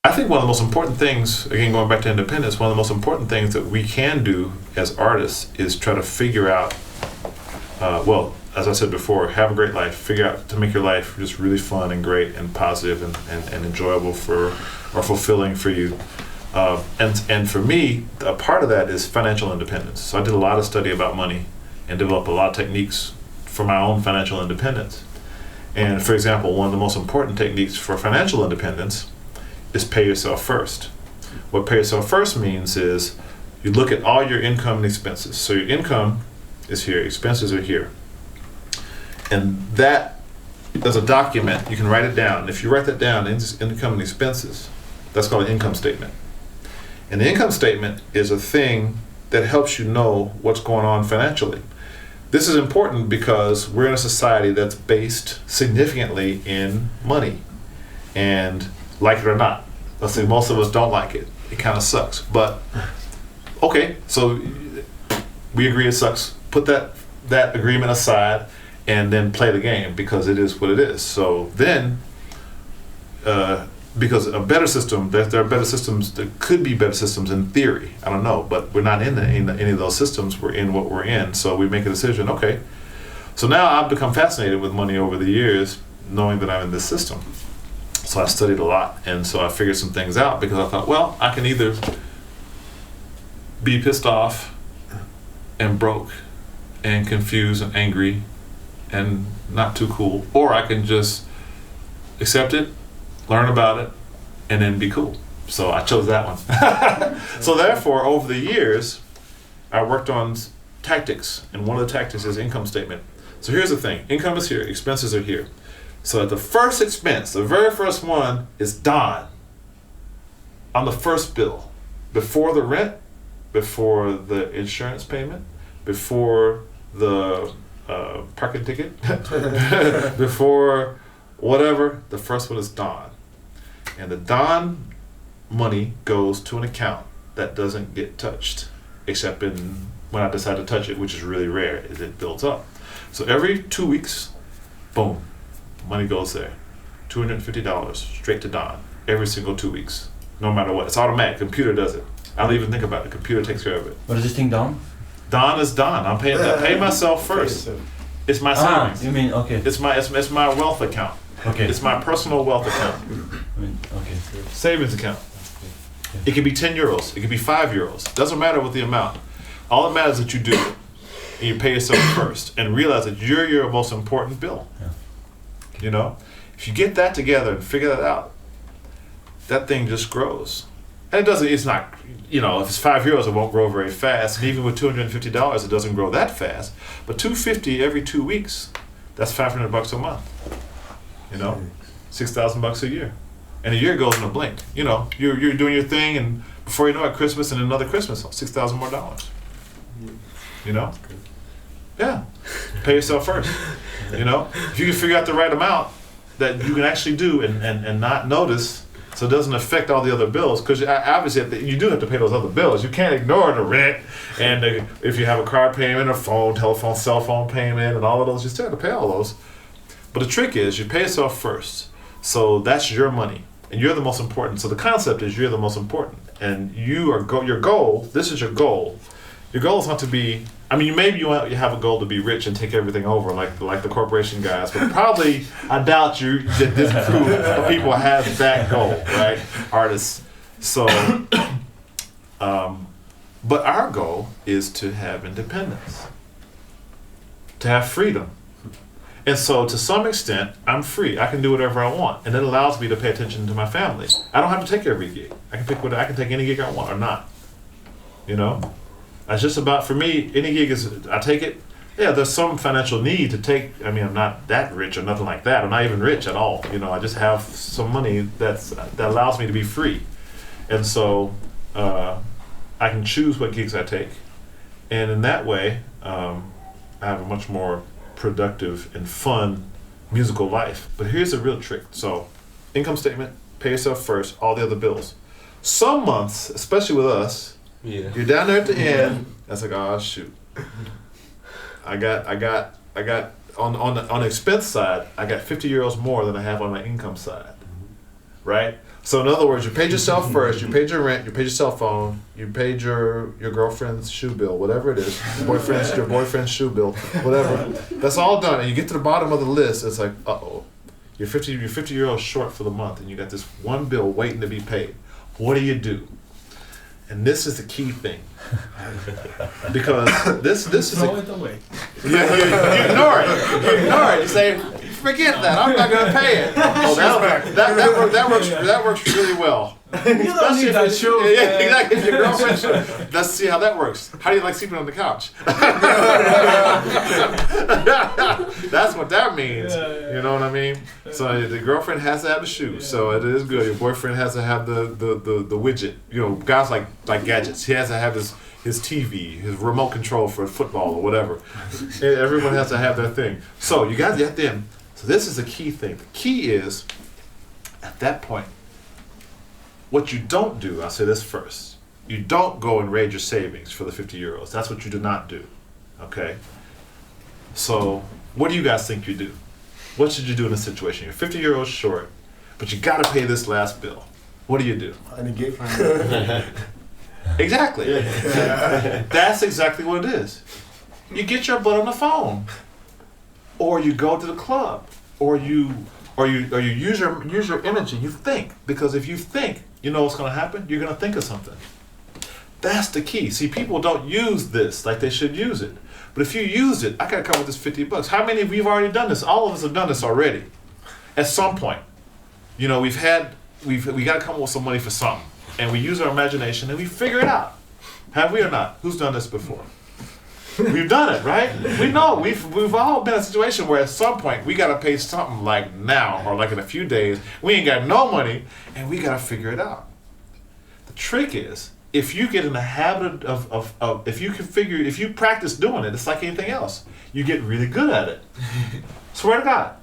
I think one of the most important things, again, going back to independence, one of the most important things that we can do as artists is try to figure out, well, as I said before, have a great life, figure out to make your life just really fun and great and positive and enjoyable or fulfilling for you. And for me, a part of that is financial independence. So I did a lot of study about money and developed a lot of techniques for my own financial independence. And for example, one of the most important techniques for financial independence is pay yourself first. What pay yourself first means is you look at all your income and expenses. So your income is here, expenses are here. And that, there's a document, you can write it down. If you write that down, income and expenses, that's called an income statement. And the income statement is a thing that helps you know what's going on financially. This is important because we're in a society that's based significantly in money. And like it or not, let's say most of us don't like it. It kind of sucks. But, okay, so we agree it sucks. Put that agreement aside and then play the game because it is what it is. So then, because a better system, there are better systems, there could be better systems in theory, I don't know, but we're not in any of those systems, we're in what we're in, so we make a decision, okay. So now I've become fascinated with money over the years, knowing that I'm in this system. So I studied a lot, and so I figured some things out because I thought, well, I can either be pissed off and broke and confused and angry and not too cool, or I can just accept it, learn about it, and then be cool. So I chose that one. So therefore, over the years, I worked on tactics, and one of the tactics is income statement. So here's the thing, income is here, expenses are here. So the first expense, the very first one is Don on the first bill, before the rent, before the insurance payment, before the parking ticket, before whatever, the first one is Don. And the Don money goes to an account that doesn't get touched, except when I decide to touch it, which is really rare, as it builds up. So every 2 weeks, boom, money goes there. $250 straight to Don every single 2 weeks, no matter what. It's automatic. Computer does it. I don't even think about it. The computer takes care of it. What is this thing, Don? Don is Don. I'm paying that. Pay myself first. It's my savings. You mean okay? It's my wealth account. Okay. It's my personal wealth account. Okay. Savings account. It could be 10 euros. It could be 5 euros. Doesn't matter what the amount. All that matters is that you do it and you pay yourself first and realize that you're your most important bill. Yeah. You know, if you get that together and figure that out, that thing just grows. And it's not, you know, if it's 5 euros, it won't grow very fast. And even with $250, it doesn't grow that fast. But $250 every 2 weeks, that's $500 a month. You know, $6,000 a year. And a year goes in a blink. You know, you're doing your thing, and before you know it, Christmas and another Christmas, $6,000 more dollars. You know? Yeah. Pay yourself first. You know? If you can figure out the right amount that you can actually do and not notice, so it doesn't affect all the other bills, because obviously you do have to pay those other bills. You can't ignore the rent, and if you have a car payment, a phone, telephone, cell phone payment, and all of those, you still have to pay all those. But the trick is you pay yourself first. So that's your money, and you're the most important. So the concept is you're the most important, and your goal. This is your goal. Your goal is not to be. I mean, maybe you have a goal to be rich and take everything over, like the corporation guys. But probably, I doubt that this group of people has that goal, right? Artists. So, but our goal is to have independence, to have freedom. And so, to some extent, I'm free. I can do whatever I want, and it allows me to pay attention to my family. I don't have to take every gig. I can take any gig I want or not. You know, that's just about, for me. Any gig I take it. Yeah, there's some financial need to take. I mean, I'm not that rich or nothing like that. I'm not even rich at all. You know, I just have some money that allows me to be free, and so I can choose what gigs I take, and in that way, I have a much more productive and fun musical life. But here's the real trick. So, income statement, pay yourself first, all the other bills. Some months, especially with us, you're down there at the end. That's like, oh shoot. I got on the expense side, I got 50 euros more than I have on my income side, right? So in other words, you paid yourself first, you paid your rent, you paid your cell phone, you paid your girlfriend's shoe bill, whatever it is, your boyfriend's shoe bill, whatever. That's all done, and you get to the bottom of the list, it's like, uh-oh, you're 50 euros short for the month, and you got this one bill waiting to be paid. What do? And this is the key thing. Because this is throw it away. You ignore it. You ignore it. You say, forget that. I'm not going to pay it. Oh, that works really well. You don't need that shoe. Yeah, exactly. If your girlfriend shoe. Let's see how that works. How do you like sleeping on the couch? That's what that means. You know what I mean? So the girlfriend has to have the shoe. So it is good. Your boyfriend has to have the widget. You know, guys like gadgets. He has to have his TV, his remote control for football or whatever. And everyone has to have their thing. So you got that then. So this is the key thing. The key is, at that point, what you don't do, I'll say this first, you don't go and raid your savings for the 50 euros. That's what you do not do, okay? So what do you guys think you do? What should you do in this situation? You're 50 euros short, but you gotta pay this last bill. What do? And a gift. Exactly. That's exactly what it is. You get your butt on the phone, or you go to the club, or you use your energy. You think, because if you think, you know what's going to happen. You're going to think of something. That's the key. See, people don't use this like they should use it. But if you use it, I got to come with this $50. How many of you have already done this? All of us have done this already. At some point, you know, we got to come up with some money for something. And we use our imagination and we figure it out. Have we or not? Who's done this before? We've done it, right? We know. We've all been in a situation where at some point we got to pay something like now or like in a few days. We ain't got no money and we got to figure it out. The trick is, if you get in the habit of if you practice doing it, it's like anything else. You get really good at it. Swear to God.